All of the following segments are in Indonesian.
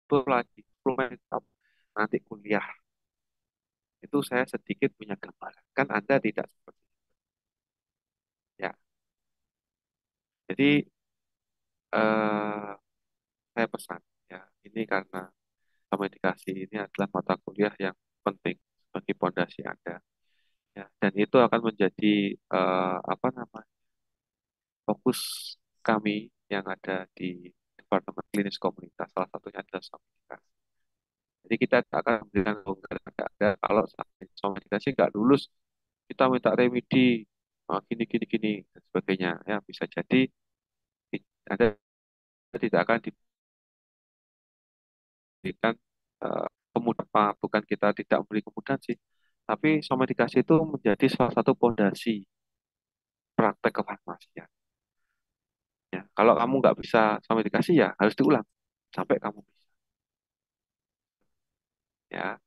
betul lagi suplemen nanti kuliah itu saya sedikit punya gambaran. Kan Anda tidak seperti itu. Ya. Jadi eh, saya pesan ya ini karena komunikasi ini adalah mata kuliah yang penting bagi pondasi Anda. Ya, dan itu akan menjadi apa namanya fokus kami yang ada di Departemen Klinis Komunitas. Salah satunya adalah komunikasi. Jadi kita tak akan memberikan longgaran ke Anda kalau komunikasi nggak lulus, kita minta remedi, gini, gini, gini, dan sebagainya. Ya, bisa jadi Anda tidak akan diberikan kemudahan, bukan kita tidak memberi kemudahan sih, tapi komunikasi itu menjadi salah satu pondasi praktek kefarmasian. Ya, kalau kamu nggak bisa komunikasi ya harus diulang sampai kamu bisa. Ya,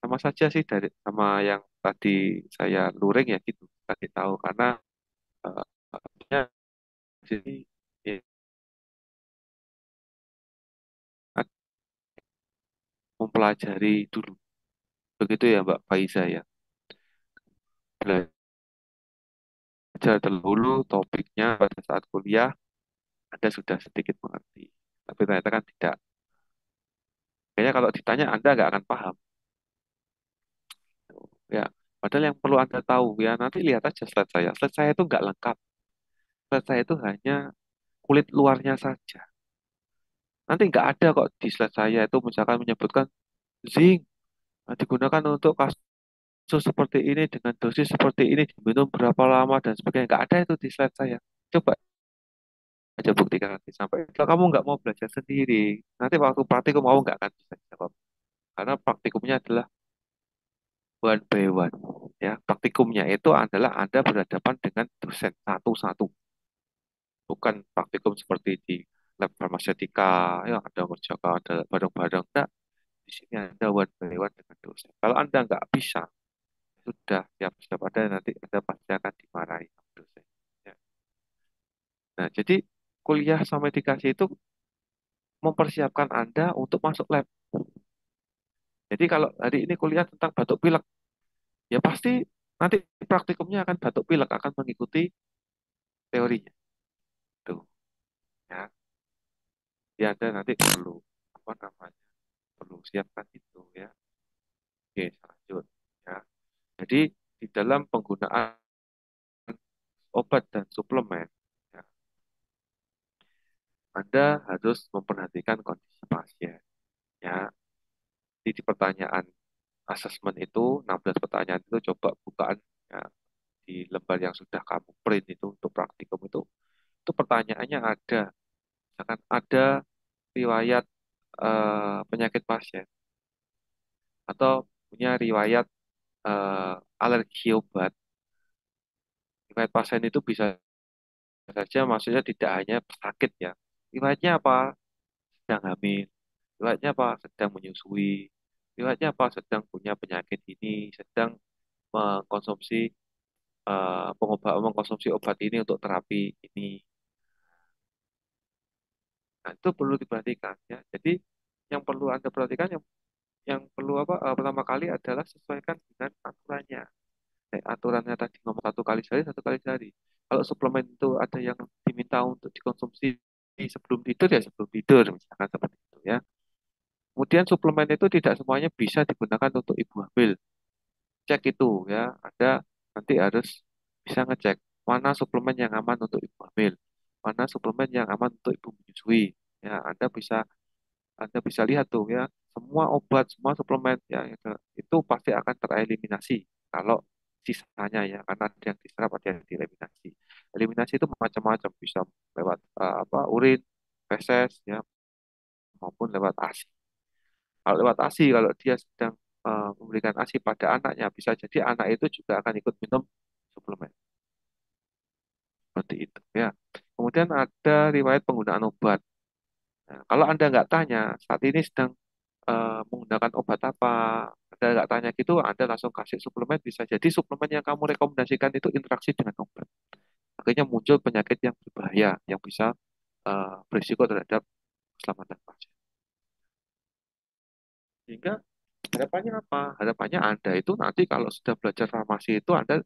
sama saja sih dari sama yang tadi saya luring ya gitu, kasih tahu karena ya, di sini ya, mempelajari dulu. Begitu ya Mbak Faiza ya. Belajar dahulu topiknya pada saat kuliah, Anda sudah sedikit mengerti. Tapi ternyata kan tidak. Kayaknya kalau ditanya Anda nggak akan paham. Ya, padahal yang perlu Anda tahu ya nanti lihat aja slide saya. Slide saya itu nggak lengkap. Slide saya itu hanya kulit luarnya saja. Nanti nggak ada kok di slide saya itu misalkan menyebutkan zinc digunakan untuk kasus seperti ini dengan dosis seperti ini diminum berapa lama dan sebagainya. Nggak ada itu di slide saya. Coba aja buktikan nanti sampai. Kalau kamu nggak mau belajar sendiri, nanti waktu praktikum kamu nggak akan bisa jawab. Karena praktikumnya adalah one by one. Ya, praktikumnya itu adalah Anda berhadapan dengan dosen satu-satu. Bukan praktikum seperti di lab farmasetika, ya ada ngerjakan, ada bareng-bareng. Nah, di sini Anda one by one dengan dosen. Kalau Anda nggak bisa, sudah siap-siap ada nanti Anda pasti akan dimarahi sama dosen. Ya. Nah, jadi kuliah sama edukasi itu mempersiapkan Anda untuk masuk lab. Jadi kalau hari ini kuliah tentang batuk pilek, ya pasti nanti praktikumnya akan batuk pilek, akan mengikuti teorinya. Tuh, ya. Jadi Anda nanti perlu apa namanya? Perlu siapkan itu ya. Oke, lanjut ya. Jadi di dalam penggunaan obat dan suplemen, ya, Anda harus memperhatikan kondisi pasien. Ya, jadi di pertanyaan asesmen itu 16 pertanyaan itu coba bukaan ya, di lembar yang sudah kamu print itu untuk praktikum itu pertanyaannya ada, misalkan ada riwayat penyakit pasien atau punya riwayat alergi obat. Riwayat pasien itu bisa saja maksudnya tidak hanya sakit ya. Riwayatnya apa? Sedang hamil. Riwayatnya apa? Sedang menyusui. Riwayatnya apa? Sedang punya penyakit ini, sedang mengkonsumsi mengkonsumsi obat ini untuk terapi ini. Nah, itu perlu diperhatikan ya. Jadi yang perlu Anda perhatikan yang perlu apa pertama kali adalah sesuaikan dengan aturannya. Aturannya tadi ngomong 1 kali sehari, 1 kali sehari. Kalau suplemen itu ada yang diminta untuk dikonsumsi sebelum tidur ya sebelum tidur, misalkan seperti itu ya. Kemudian suplemen itu tidak semuanya bisa digunakan untuk ibu hamil. Cek itu ya, Anda nanti harus bisa ngecek mana suplemen yang aman untuk ibu hamil, mana suplemen yang aman untuk ibu menyusui. Ya, Anda bisa lihat tuh ya, semua obat, semua suplemen ya itu pasti akan tereliminasi kalau sisanya ya, karena ada yang diserap, ada yang dieliminasi. Eliminasi itu macam-macam, bisa lewat apa urin, feses ya, maupun lewat ASI. Kalau lewat ASI, kalau dia sedang memberikan ASI pada anaknya, bisa jadi anak itu juga akan ikut minum suplemen seperti itu ya. Kemudian ada riwayat penggunaan obat. Nah, kalau Anda nggak tanya saat ini sedang menggunakan obat apa, Anda nggak tanya gitu, Anda langsung kasih suplemen, bisa jadi suplemen yang kamu rekomendasikan itu interaksi dengan obat. Akhirnya muncul penyakit yang berbahaya, yang bisa berisiko terhadap keselamatan pasien. Sehingga harapannya apa? Harapannya Anda itu nanti kalau sudah belajar farmasi itu Anda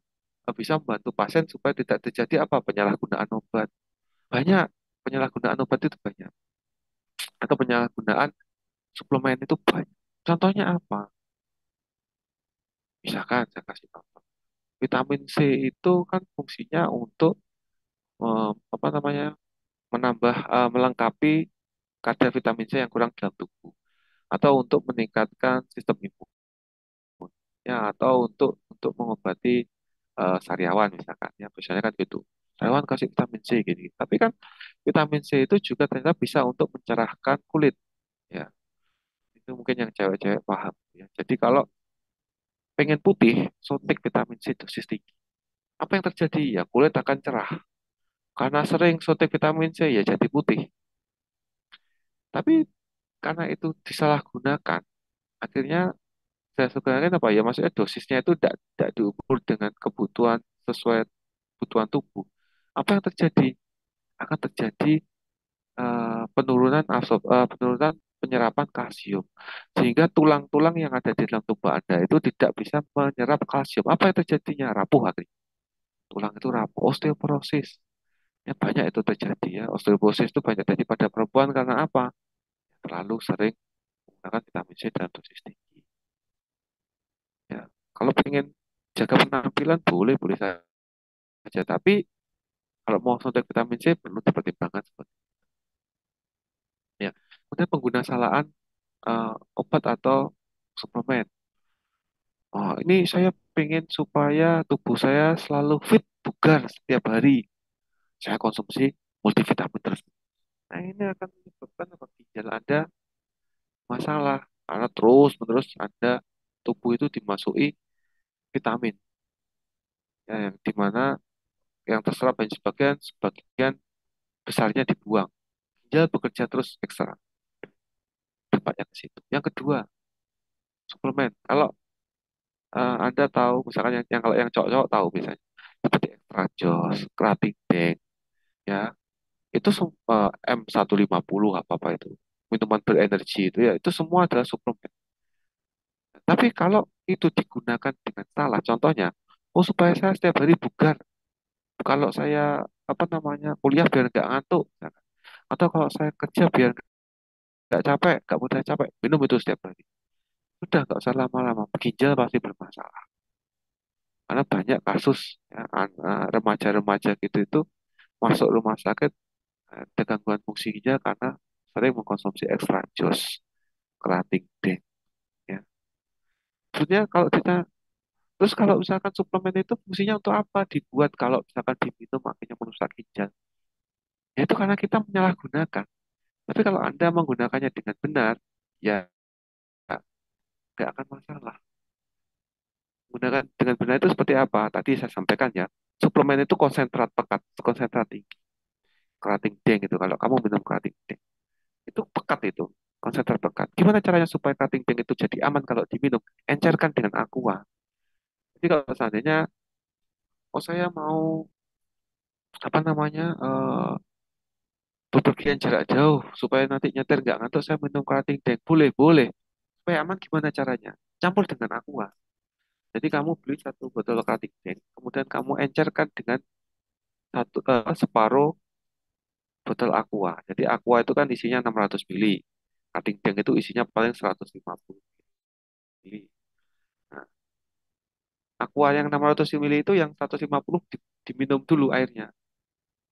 bisa membantu pasien supaya tidak terjadi apa? Penyalahgunaan obat. Banyak penyalahgunaan obat itu banyak. Atau penyalahgunaan suplemen itu banyak. Contohnya apa? Misalkan saya kasih contoh. Vitamin C itu kan fungsinya untuk apa namanya? Menambah melengkapi kadar vitamin C yang kurang dalam tubuh atau untuk meningkatkan sistem imun ya atau untuk mengobati sariawan misalkan ya biasanya kan gitu sariawan kasih vitamin C gini tapi kan vitamin C itu juga ternyata bisa untuk mencerahkan kulit ya itu mungkin yang cewek-cewek paham ya jadi kalau pengen putih suntik vitamin C dosis tinggi apa yang terjadi ya kulit akan cerah karena sering suntik vitamin C ya jadi putih tapi karena itu disalahgunakan akhirnya saya sebenarnya apa ya maksudnya dosisnya itu tidak diukur dengan kebutuhan sesuai kebutuhan tubuh apa yang terjadi akan terjadi penurunan penyerapan kalsium sehingga tulang-tulang yang ada di dalam tubuh Anda itu tidak bisa menyerap kalsium apa yang terjadinya rapuh akhirnya tulang itu rapuh osteoporosis ya banyak itu terjadi ya osteoporosis itu banyak terjadi pada perempuan karena apa terlalu sering menggunakan vitamin C dalam dosis tinggi ya kalau pengen jaga penampilan boleh boleh saja tapi kalau mau suntik vitamin C perlu dipertimbangkan seperti ya kemudian penggunaan obat atau suplemen oh ini saya pengen supaya tubuh saya selalu fit bugar setiap hari saya konsumsi multivitamin terus nah ini akan menyebabkan apa ginjal Anda masalah karena terus menerus Anda tubuh itu dimasuki vitamin ya, yang dimana yang terserap hanya sebagian sebagian besarnya dibuang ginjal bekerja terus ekstra dampaknya ke situ yang kedua suplemen kalau Anda tahu misalkan yang kalau yang cowok-cowok tahu misalnya seperti extra joss, creatine bank ya itu M150 apa apa itu minuman berenergi itu ya itu semua adalah suplemen. Tapi kalau itu digunakan dengan salah, contohnya, oh supaya saya setiap hari bugar, kalau saya apa namanya kuliah biar nggak ngantuk, misalkan. Atau kalau saya kerja biar nggak capek, nggak mudah capek, minum itu setiap hari. Udah nggak usah lama-lama, ginjal pasti bermasalah. Karena banyak kasus ya, remaja-remaja gitu itu masuk rumah sakit ada gangguan fungsi ginjal karena sering mengkonsumsi extra jus, kerating deng. Ya. Sebenarnya kalau kita terus kalau misalkan suplemen itu fungsinya untuk apa? Dibuat kalau misalkan diminum akhirnya merusak ginjal. Ya itu karena kita menyalahgunakan. Tapi kalau Anda menggunakannya dengan benar, ya nggak akan masalah. Menggunakan dengan benar itu seperti apa? Tadi saya sampaikan ya. Suplemen itu konsentrat pekat, konsentrat tinggi. Kerating deng itu. Kalau kamu minum kerating deng, itu pekat itu. Konsentrat pekat. Gimana caranya supaya kerating deng itu jadi aman kalau diminum? Encerkan dengan aqua. Jadi kalau seandainya, oh saya mau apa namanya bepergian jarak jauh supaya nanti nyetir nggak ngantuk saya minum kerating deng boleh boleh supaya aman gimana caranya campur dengan aqua jadi kamu beli satu botol kerating deng kemudian kamu encerkan dengan separuh botol aqua jadi aqua itu kan isinya 600 mili kerating deng itu isinya paling 150 mili nah aqua yang 600 mili itu yang 150 diminum dulu airnya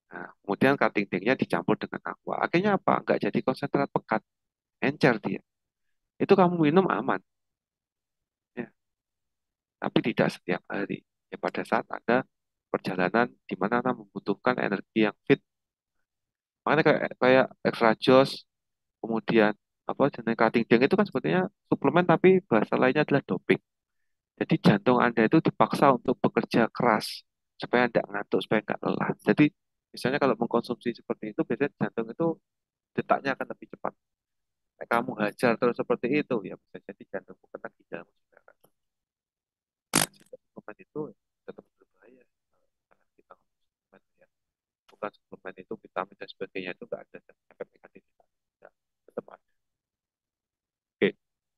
nah kemudian kerating dengnya dicampur dengan aqua akhirnya apa nggak jadi konsentrat pekat encer dia itu kamu minum aman ya. Tapi tidak setiap hari. Ya, pada saat Anda perjalanan di mana Anda membutuhkan energi yang fit. Makanya kayak extra joss, kemudian apa jenis cutting deng itu kan sebetulnya suplemen tapi bahasa lainnya adalah doping. Jadi jantung Anda itu dipaksa untuk bekerja keras supaya Anda ngantuk, supaya nggak lelah. Jadi misalnya kalau mengkonsumsi seperti itu, biasanya jantung itu detaknya akan lebih cepat. Kamu hajar terus seperti itu, ya bisa jadi jantung kena ginjal juga akan. Suplemen itu tetap berbahaya. Karena kita konsumsi ya. Bukan suplemen itu vitamin dan sebagainya itu nggak ada efek negatif tidak tetap ada. Oke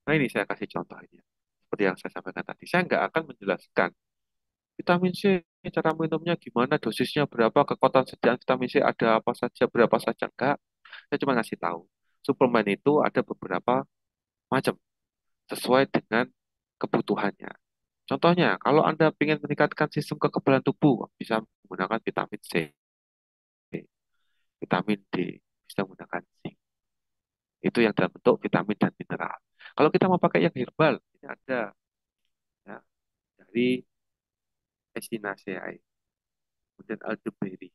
Nah ini saya kasih contoh ini. Seperti yang saya sampaikan tadi. Saya nggak akan menjelaskan vitamin C, cara minumnya gimana, dosisnya berapa, kekuatan sediaan vitamin C ada apa saja, berapa saja. Enggak. Saya cuma ngasih tahu. Suplemen itu ada beberapa macam sesuai dengan kebutuhannya. Contohnya, kalau Anda ingin meningkatkan sistem kekebalan tubuh, bisa menggunakan vitamin C, vitamin D, bisa menggunakan zinc. Itu yang dalam bentuk vitamin dan mineral. Kalau kita mau pakai yang herbal, ini ada ya, dari Echinacea, kemudian elderberry.